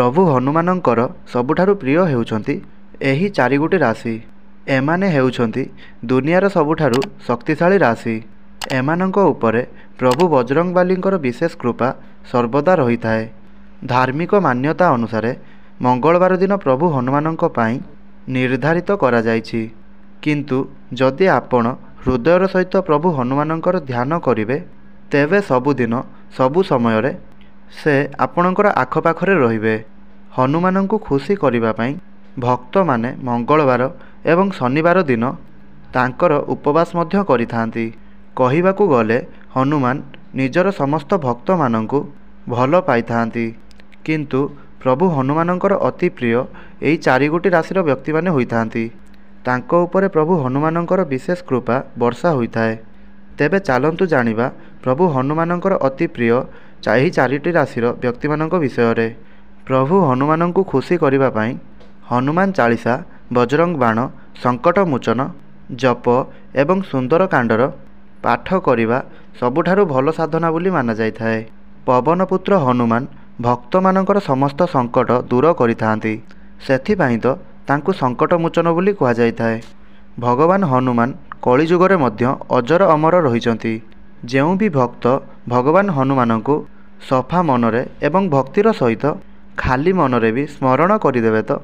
प्रभु हनुमानंकर सबुठारु प्रिय हेउछंती एही चारिगोटी राशि। एमाने हेउछंती दुनियार सबुठारु शक्तिशाली राशि। एमानंको उपरे प्रभु बजरंगबालींकर विशेष कृपा सर्वदा रही थाए। धार्मिक मान्यता अनुसारे मंगलवार दिन प्रभु हनुमानंको पाई निर्धारित करा जायछि। किंतु जदि आपण हृदयर सहित प्रभु हनुमानंकर ध्यान करिवे तेबे सबुदिन सबु समय से आपणकर आखपाखरे रहिबे। हनुमानंकु खुशी करिबा पाई भक्त माने मंगलवार एवं शनिवार दिन तांकर उपवास मध्य करिथांती। कहिबाकू गले हनुमान निजर समस्त भक्त मानंकु भल पाइथांती। किंतु प्रभु हनुमानंकर अति प्रिय एई चारिगोटी राशिर व्यक्ति माने होइथांती। तांको उपरे प्रभु हनुमानंकर विशेष कृपा वर्षा होइथाए। तेबे चालंतु जानिबा प्रभु हनुमानंकर अति प्रिय एही चारिटी राशिर व्यक्ति मानंक विषय। प्रभु हनुमानंकु खुशी करिबा पाई हनुमान चालीसा, बजरंग बाण, संकट मोचन, जप एवं सुंदर कांडर पाठ करिबा सबुठारु भल साधना बोली माना जाइथाए। पवनपुत्र हनुमान भक्त मानंकर समस्त संकट दूर करिथांती। सेथिपाई तो तांकु संकट मोचन बोली कुहा जाइथाए। भगवान हनुमान कलिजुगरे मध्य अजर अमर रहिचंती। जेउ भी भक्त भगवान हनुमानंकु सफा मनरे एवं भक्तिर सहित खाली मनरे भी स्मरण करिदेवे तो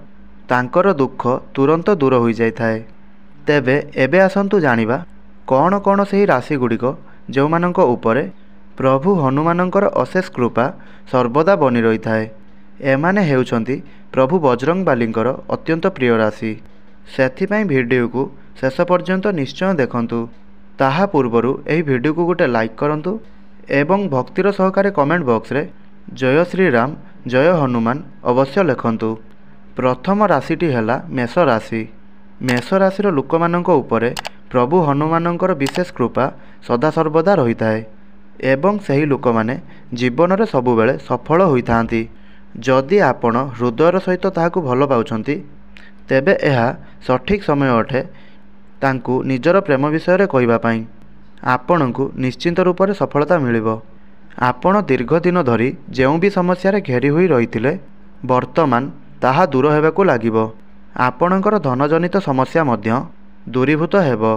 तांकर दुख तुरंत दूर हो जाइथाए। तेबे एबे आसंतु जानिबा कौन कौन सही राशि गुड़िक जो मानंक उपरे प्रभु हनुमानंकर अशेष कृपा सर्वदा बनी रही थाए। एमाने हेउछंती प्रभु बजरंगबालींकर अत्यंत प्रिय राशि। सेथिपाई भिडियो को शेष पर्यंत निश्चय देखंतु। ताहा पूर्वरु एही भिडियो को गोटे लाइक करंतु एवं भक्तिर सहकारे कमेंट बॉक्स रे जय श्री राम जय हनुमान अवश्य लिखंतु। प्रथम राशिटी हैला मेष राशि। मेष राशिर लोकमानंक उपरे प्रभु हनुमानंकर विशेष कृपा सदा सर्वदा रही थाए एवं सही लोक माने जीवन रे सबुबेले सफल होइथांती। जदि आपण हृदयर सहित ताहाकु भल पाउछंती तेबे एहा सठिक समय अटे तांकु निजर प्रेम विषय रे कहिबा पाई। आपणकु निश्चिंत रूप से सफलता मिलिबो। आपण दीर्घ दिन धरी जेउ भी समस्या रे घेरी होई रहिथिले वर्तमान ताहा दूर हेबाकू लागिबो। आपणकर धनजनित समस्या मध्य दूरीभूत हेबो।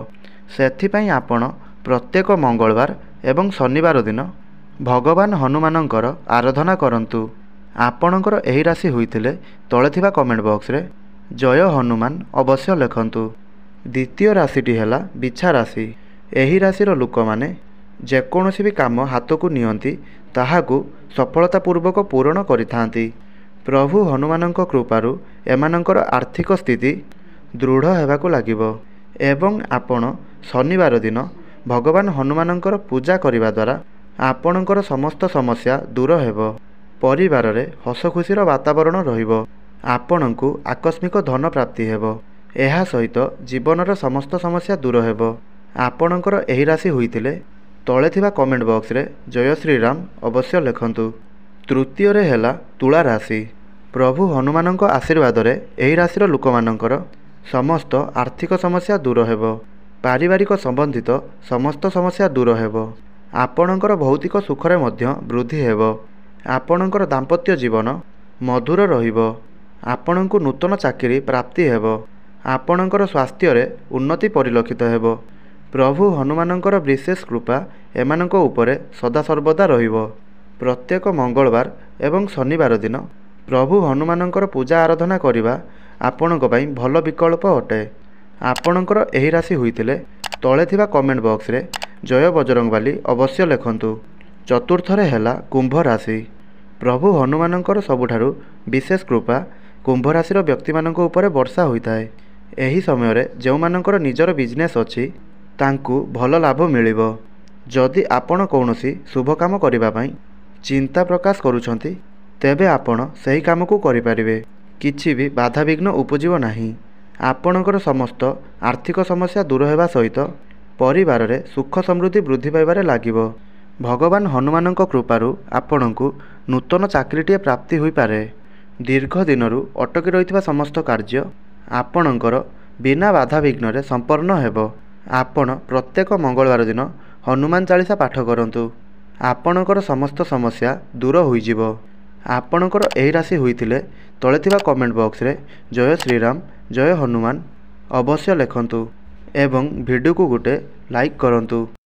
सेथिपाई आपण प्रत्येक मंगलवार एवं शनिवार दिन भगवान हनुमानंकर आराधना करंतु। आपणकर एही राशि होइथिले तळे थिबा कमेंट बॉक्स रे जय हनुमान अवश्य लिखंतु। द्वितीय राशिटी हैला बिछा राशि। एही राशिर लोक माने जेकोसी भी काम हाथ को नियंती ताहाकू सफलतापूर्वक पूरण करिथांती। प्रभु हनुमानंक कृपारु एमानंकर आर्थिक स्थिति दृढ़ हेबाकू लागिबो एवं आपण शनिवार दिन भगवान हनुमानंकर पूजा करिबा द्वारा आपणकर समस्त समस्या दूर हेबो। परिवार रे हस खुशीर वातावरण रहिबो। आपणकू आकस्मिक धन प्राप्ति हेबो। एहा सहित जीवनर समस्त समस्या दूर हेबो। आपणकर एही राशि होइथिले तळे थिबा कमेंट बॉक्स रे जय श्री राम अवश्य लिखंतु। तृतीय रे हैला तुला राशि। प्रभु हनुमानंक आशीर्वाद रे एही राशिर लोकमानंकर समस्त आर्थिक समस्या दूर हेबो। पारिवारिक संबंधित समस्त समस्या दूर हेबो। आपणकर भौतिक सुखरे मध्य वृद्धि हेबो। आपणकर दाम्पत्य जीवन मधुर रहिबो। आपणकु नूतन चाकरी प्राप्ति हेबो। आपणकर स्वास्थ्य रे उन्नति परिलक्षित हेबो। प्रभु हनुमानंकर विशेष कृपा एमानंक उपरे सदा सर्वदा रहिबो। प्रत्येक मंगलवार एवं शनिवार दिन प्रभु हनुमानंकर पूजा आराधना करिबा आपणक पई भल विकल्प अटे। आपणकर एही राशि होइथिले तळे थिबा कमेंट बॉक्स रे जय बजरंगबाली अवश्य लिखंतु। चतुर्थ रे हैला कुंभ राशि। प्रभु हनुमानंकर सबुठारु विशेष कृपा कुंभ राशिर व्यक्ति मानक उपरे वर्षा होइथाए। एही समय रे जेउ मानकर निजर बिजनेस अछि तांकु भल लाभ मिलिबो। जदि आपण कौनसी शुभ काम करिबा पई चिंता प्रकाश करूछंती तेबे आपण सही काम को करि परिबे। किछि भी बाधा विघ्न उपजिबो नाही। आपणकर समस्त आर्थिक समस्या दूर हेबा सहित परिवार रे सुख समृद्धि वृद्धि पाइबारे लागिबो। भगवान हनुमानंक कृपारु आपणकु नूतन चाकरीटिए प्राप्ति होई पारे। दीर्घ दिनरु अटकी रहितबा समस्त कार्य आपणकर बिना बाधा विघ्न रे संपन्न हेबो। आपण प्रत्येक मंगलवार दिन हनुमान चालीसा पाठ करंतु। आपणकर समस्त समस्या दूर होइजिबो। ଆପଣଙ୍କର ଏହି ରାଶି ହୋଇଥିଲେ ତଳେ ଥିବା କମେଣ୍ଟ ବକ୍ସରେ ଜୟ ଶ୍ରୀରାମ ଜୟ ହନୁମାନ ଅବଶ୍ୟ ଲେଖନ୍ତୁ ଏବଂ ଭିଡ଼ିଓକୁ ଗୋଟେ ଲାଇକ୍ କରନ୍ତୁ।